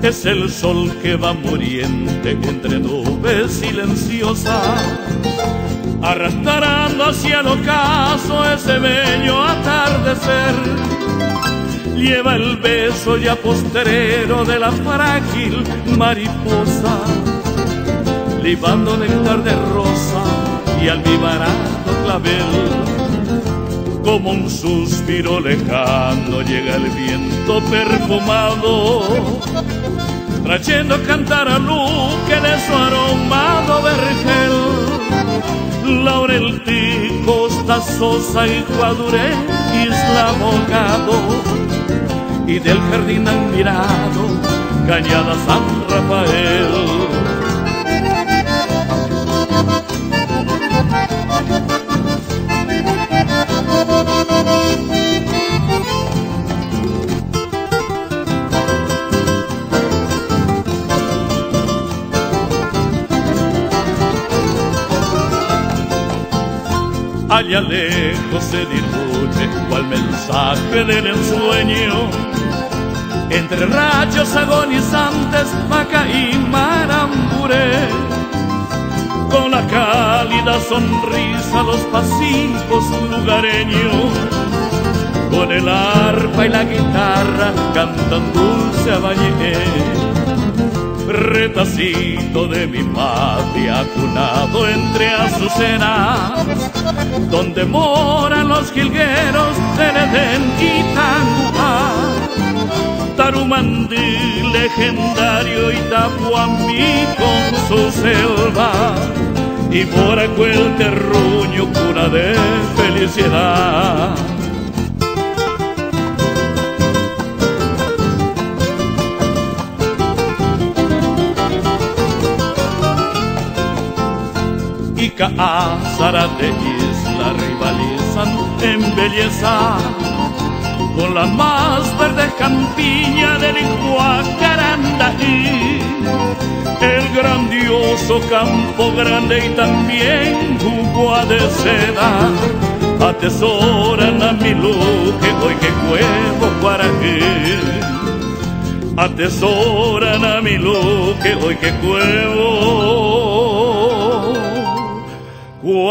es el sol que va muriente entre nubes silenciosas, arrastrando hacia el ocaso ese bello atardecer. Lleva el beso ya postrero de la frágil mariposa, libando néctar de rosa y almibarado clavel. Como un suspiro lejano llega el viento perfumado, trayendo cantar a Luque de su aromado vergel. Laurel, costa, sosa y guaduré, isla Bogado, y del jardín admirado, Cañada San Rafael. Allá lejos se diluye cual mensaje del ensueño, entre rayos agonizantes, Maca y Maramburé. Con la cálida sonrisa los pasivos lugareños, con el arpa y la guitarra cantan dulce abañé. Retacito de mi patria cunado entre azucenas, donde moran los jilgueros del Edén y Tanguá. Tarumandí legendario, Itapuamí con su selva, y Boraco el terruño, cuna de felicidad. Ica, Zárate, Isla rivalizan en belleza con la más verde campiña del Iguacarandaí, el grandioso Campo Grande y también Jugua de Seda. Atesoran a mi Luque, hoy que cuevo Guarají. Atesoran a mi Luque, hoy que cuevo Guarají.